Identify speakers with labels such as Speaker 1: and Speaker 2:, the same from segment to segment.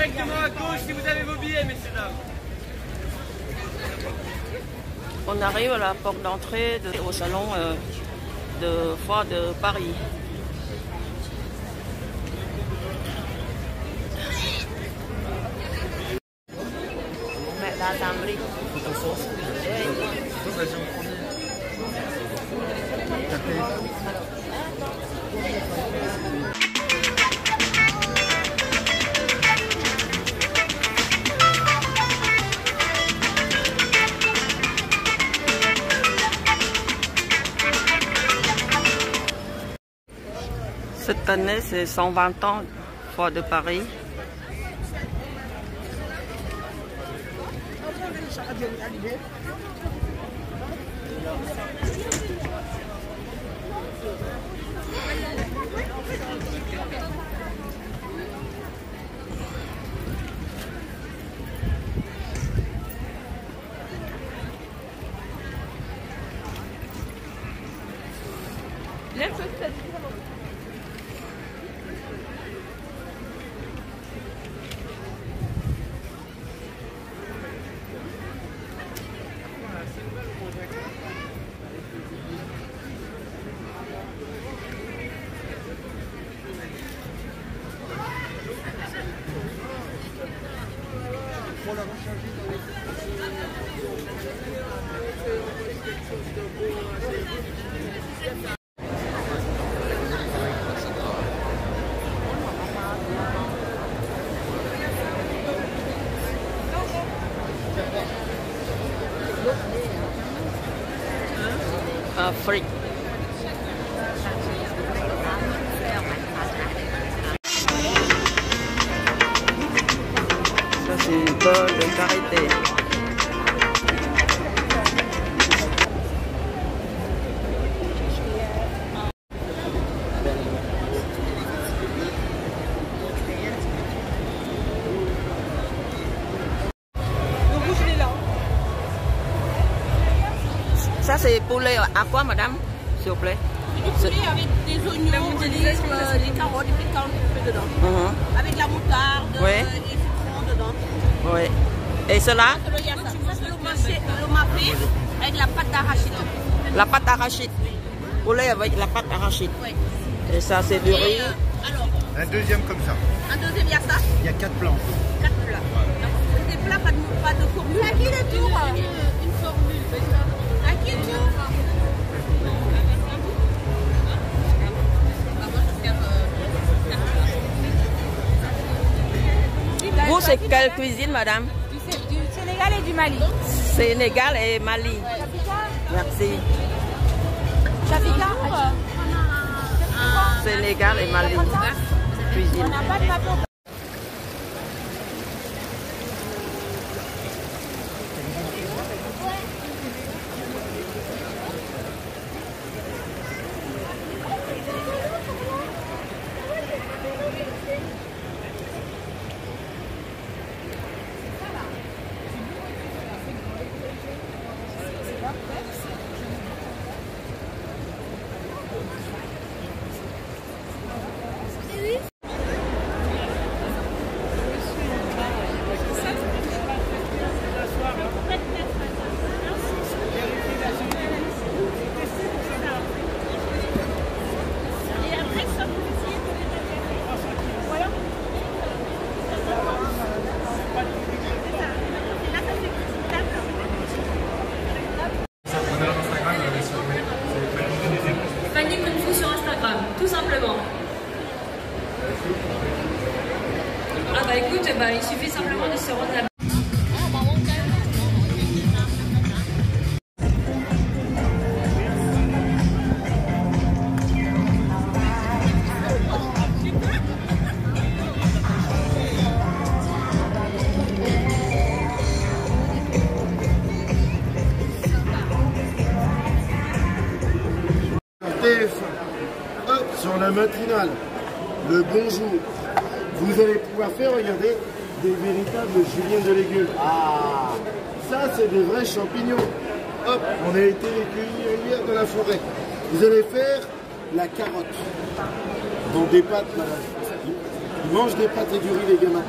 Speaker 1: directement à gauche si vous avez vos billets, messieurs, dames.
Speaker 2: On arrive à la porte d'entrée au salon de foire de Paris. Mẹ đa tam đi. Cette année, c'est 120 ans, foire de Paris. Afrique. Ça c'est une peur de karité. Ça c'est poulet à quoi, madame, s'il vous plaît?
Speaker 3: Du poulet avec des oignons, les carottes, des piquants un peu dedans. Avec la moutarde et citron dedans.
Speaker 2: Oui. Et cela?
Speaker 3: Ça c'est le mafé avec la pâte d'arachide.
Speaker 2: La pâte arachide. Poulet avec la pâte arachide.
Speaker 3: Oui.
Speaker 2: Et ça c'est du riz.
Speaker 3: Alors,
Speaker 4: un deuxième comme ça.
Speaker 3: Un deuxième, il y a ça?
Speaker 4: Il y a 4 plans.
Speaker 3: 4 plats. C'est des plats, pas de formule. À qui le tour? Une formule. À qui le tour?
Speaker 2: Vous, c'est quelle cuisine, madame?
Speaker 3: Du Sénégal et du Mali.
Speaker 2: Sénégal et Mali. Merci.
Speaker 3: Chafika?
Speaker 2: Sénégal et Mali. Cuisine.
Speaker 3: On n'a pas de papier.
Speaker 5: Tout simplement. Ah bah écoute, il suffit simplement de se rendre à la...
Speaker 4: TF1, hop, sur la matinale, le bonjour, vous allez pouvoir faire, regardez, des véritables juliennes de légumes. Ah, ça c'est des vrais champignons. Hop, on a été les cueillir hier dans la forêt. Vous allez faire la carotte. Dans des pâtes, madame. Ils mangent des pâtes et du riz, les gamins.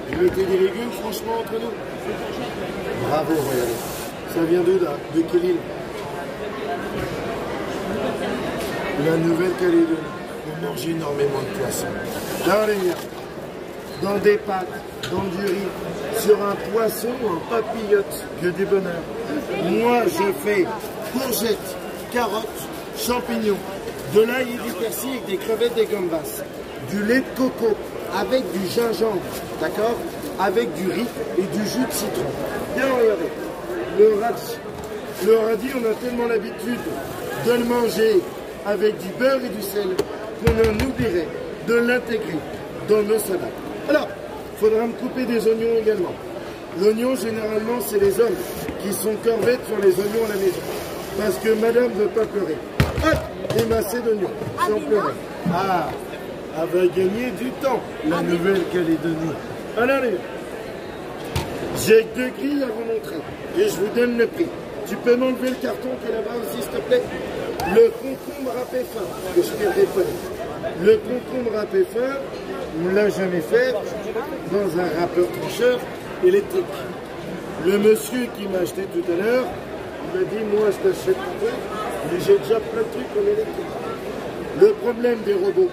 Speaker 4: Vous mettez des légumes, franchement, entre nous. Bravo, regardez. Ça vient d'où, là? De quelle île? La Nouvelle-Calédonie. On mange énormément de poissons. Dans les miens, dans des pâtes, dans du riz, sur un poisson en papillote, que du bonheur. Moi, je fais courgettes, carottes, champignons, de l'ail et du persil avec des crevettes, des gambas, du lait de coco avec du gingembre, d'accord? Avec du riz et du jus de citron. Bien, regardez. Le radis, on a tellement l'habitude de le manger avec du beurre et du sel qu'on en oublierait de l'intégrer dans nos salades. Alors, il faudra me couper des oignons également. L'oignon, généralement, c'est les hommes qui sont corvettes sur les oignons à la maison. Parce que madame ne veut pas pleurer. Hop, des massés d'oignons, sans pleurer. Ah, elle va gagner du temps, la Nouvelle-Calédonie. Alors, j'ai 2 grilles à vous montrer. Et je vous donne le prix. Tu peux m'enlever le carton qui est là-bas aussi, s'il te plaît? Le concombre râpé fin, que je t'ai répondu. Le concombre râpé fin, on ne l'a jamais fait dans un râpeur trancheur électrique. Le monsieur qui m'a acheté tout à l'heure, il m'a dit, moi je t'achète tout, mais j'ai déjà plein de trucs en électrique. Le problème des robots,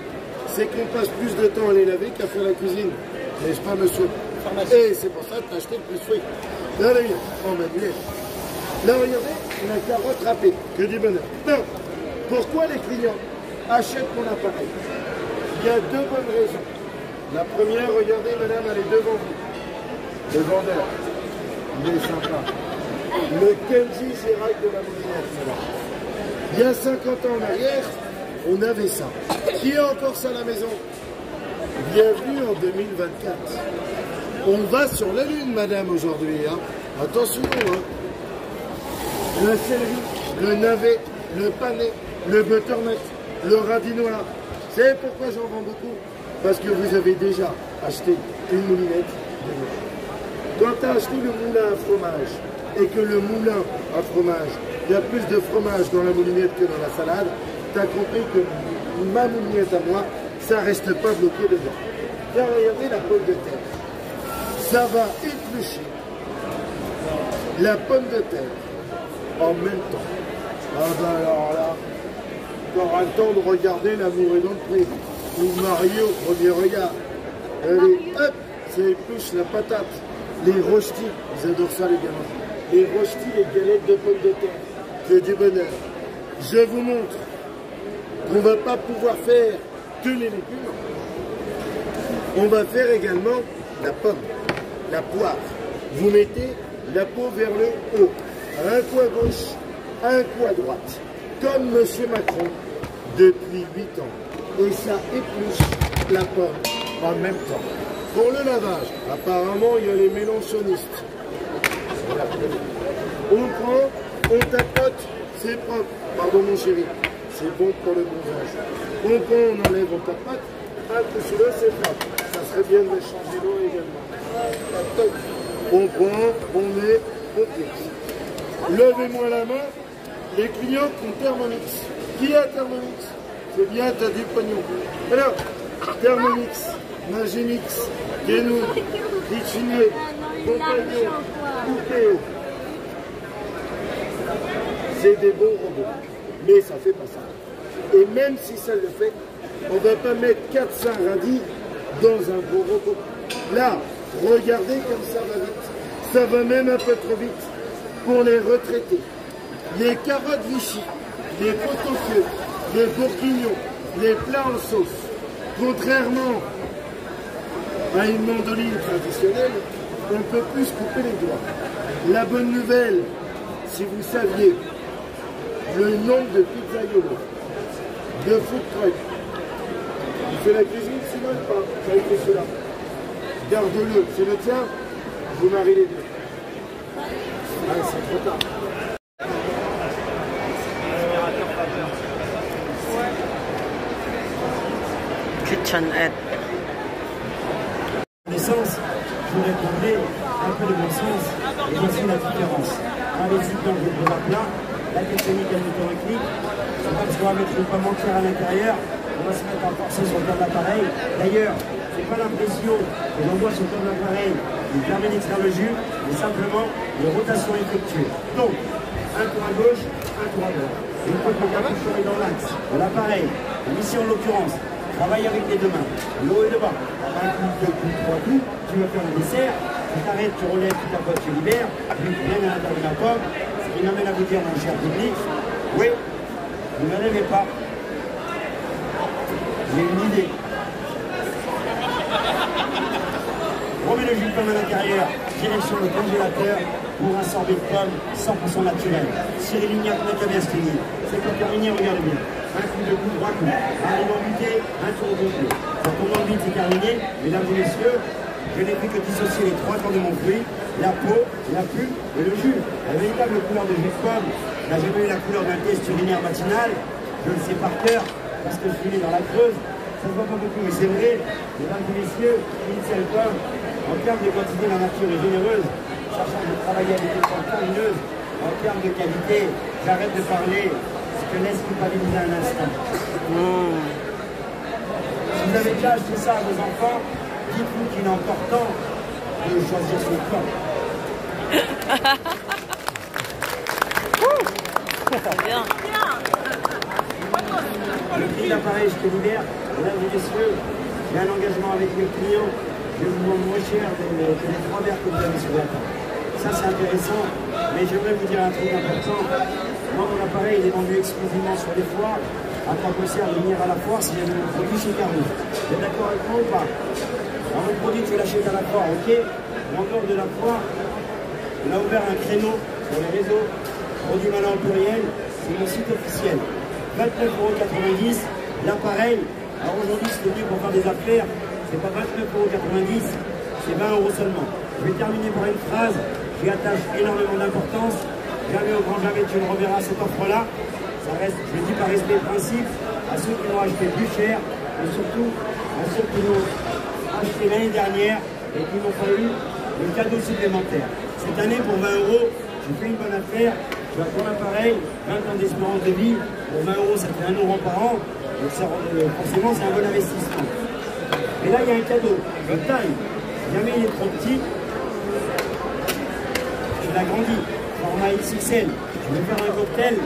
Speaker 4: c'est qu'on passe plus de temps à les laver qu'à faire la cuisine. N'est-ce pas, monsieur? Et c'est pour ça que tu as acheté le plus fruit. Là, là, en manuel. Là, regardez, la carotte râpée, que du bonheur. Non, pourquoi les clients achètent mon appareil? Il y a 2 bonnes raisons. La première, regardez, madame, elle est devant vous. Le vendeur, il est sympa. Le Kenji Girac de la Moulinette. Il y a 50 ans en arrière, on avait ça. Qui a encore ça à la maison? Bienvenue en 2024. On va sur la Lune, madame, aujourd'hui. Hein. Attention, hein. Le céleri, le navet, le panais, le butternut, le radis noir. Vous savez pourquoi j'en vends beaucoup? Parce que vous avez déjà acheté une moulinette de noix. Quand tu as acheté le moulin à fromage et que le moulin à fromage, il y a plus de fromage dans la moulinette que dans la salade, tu as compris que ma moulinette à moi, ça ne reste pas bloqué dedans. Là, regardez la pomme de terre. Ça va éplucher la pomme de terre en même temps. Ah ben alors là, tu auras le temps de regarder L'amour est dans le pré. Vous mariez au premier regard. Allez, hop, ça épluche la patate. Les rostis, ils adorent ça les gamins. Les rostis, les galettes de pommes de terre. C'est du bonheur. Je vous montre qu'on ne va pas pouvoir faire que les légumes. On va faire également la pomme, la poire. Vous mettez la peau vers le haut, un coup à gauche, un coup à droite, comme M. Macron depuis 8 ans. Et ça épluche la pomme en même temps. Pour le lavage, apparemment, il y a les mélanchonistes. On prend, on tapote, c'est propre. Pardon mon chéri, c'est bon pour le bronzage. On prend, on enlève, on tapote, un coup sous l'eau, c'est propre. Ça serait bien de changer l'eau également. On prend, on met, on fixe. Levez-moi la main, les clients qui ont Thermomix. Qui a Thermomix? C'est bien, t'as du pognon. Alors, Thermomix, Magimix, Genou, Richinier, Compagnon, Coupéo. C'est des bons robots, mais ça fait pas ça. Et même si ça le fait, on ne va pas mettre 400 radis dans un gros robot. Là, regardez comme ça va vite. Ça va même un peu trop vite pour les retraités. Les carottes Vichy, les potentieux, les bourguignons, les plats en sauce. Contrairement à une mandoline traditionnelle, on ne peut plus se couper les doigts. La bonne nouvelle, si vous saviez le nombre de pizzaiolo, de food truck, il fait la cuisine, sinon ou pas? Ça a été cela. Garde-le, c'est le tien, vous mariez les deux. Ah, c'est trop tard.
Speaker 2: KitchenAid.
Speaker 6: Naissance, je voudrais trouver un peu de bon sens et voici la différence. Allez-y dans le plat, la technique électronique, c'est pas parce qu'on va mettre une pomme entière à l'intérieur, on va se mettre à forcer sur le plan de l'appareil. D'ailleurs, c'est pas l'impression que l'on voit sur ton appareil qui permet d'extraire le jus, mais simplement les rotations effectuées. Donc, un tour à gauche, un tour à droite. Une fois que le cartoucheur est dans l'axe de l'appareil, ici en l'occurrence, travaille avec les deux mains, le haut et le bas. Un coup, deux coups, trois coups, tu vas faire le dessert, tu t'arrêtes, tu relèves, tu tapotes, tu libères, puis rien à l'intérieur de la pomme. Ce qui m'amène à vous dire, mon cher public, oui, vous ne rêvez pas. J'ai une idée. Remets le jus de pomme à l'intérieur, direction le congélateur pour un sorbet de pomme 100% naturel. Cyril Lignac, Macabastini. C'est pas terminé, regardez bien. Un coup, deux coups, trois coups. Arrive en buté, un tour complet. Quand on en vite, c'est terminé. Mesdames et messieurs, je n'ai fait que dissocier les trois corps de mon fruit, la peau, la pulpe et le jus. La véritable couleur de jus de pomme n'a jamais eu la couleur d'un test urinaire matinal. Je le sais par cœur, parce que je suis né dans la Creuse. Ça ne se voit pas beaucoup, mais c'est vrai. Mesdames et messieurs, une seule pomme, en termes de quantité, la nature est généreuse. Sachant de travailler avec des plantes lumineuses, en termes de qualité, j'arrête de parler, je te laisse culpabiliser un instant. Si vous avez déjà acheté ça à vos enfants, dites-vous qu'il est encore temps de choisir son corps.
Speaker 2: Bien.
Speaker 6: Le prix de l'appareil, je te libère. Mesdames et messieurs, j'ai un engagement avec mes clients. Je vous vends moins cher que les 3 verres que vous avez sur la table. Ça, c'est intéressant, mais j'aimerais vous dire un truc important. Moi, mon appareil, il est vendu exclusivement sur les foires. À quoi ça sert de venir à la foire si j'ai mon produit chez Carrefour? Vous êtes d'accord avec moi ou pas? Alors, mon produit, tu l'achètes à la foire, ok? Mais en dehors de la foire, on a ouvert un créneau sur les réseaux. Produit Malin au pluriel, c'est mon site officiel. 29,90 €, l'appareil. Alors aujourd'hui, c'est venu pour faire des affaires. C'est pas 29,90 €, c'est 20 € seulement. Je vais terminer par une phrase qui attache énormément d'importance. Jamais au grand jamais tu ne reverras cette offre-là. Ça reste, je le dis par respect et principe, à ceux qui l'ont acheté plus cher, et surtout à ceux qui l'ont acheté l'année dernière et qui n'ont pas eu le cadeau supplémentaire. Cette année, pour 20 €, j'ai fait une bonne affaire. Tu vas prendre l'appareil, 20 ans d'espérance de vie. Pour 20 €, ça fait 1 € par an. Donc ça, forcément, c'est un bon investissement. Et là, il y a un cadeau de taille. Jamais il est trop petit. Je l'agrandis. Format XXL. Je vais faire un cocktail.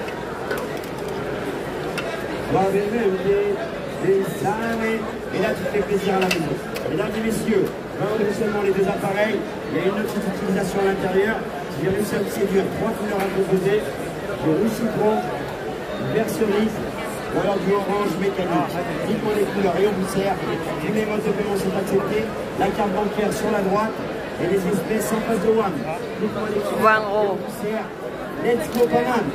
Speaker 6: Et là, tu te fais plaisir à la maison. Mesdames et messieurs, non seulement les deux appareils, il y a une autre utilisation à l'intérieur. J'ai réussi à me séduire 3 couleurs à composer. Du rouge citron, du vert cerise, ou alors du orange mécanique. Dites-moi les couleurs et on vous sert. Tous les modes de paiement sont acceptés. La carte bancaire sur la droite et les espèces en face de WAM. Dites-moi les couleurs
Speaker 2: 20 €
Speaker 6: et on vous sert. Let's go banane.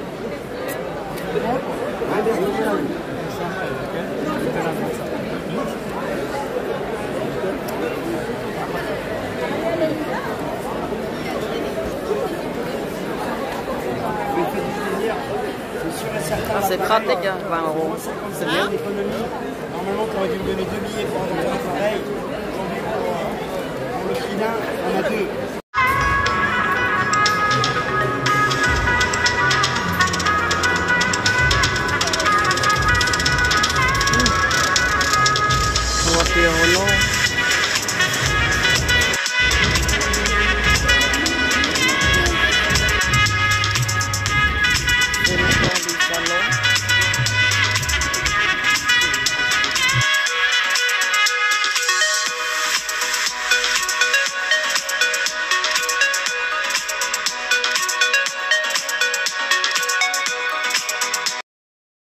Speaker 2: Ah, c'est pratique, hein, 20 €.
Speaker 6: C'est bien d'économie. Normalement, tu aurais dû me donner 2 billets pour avoir un appareil. Aujourd'hui, pour le prix d'un, on a 2.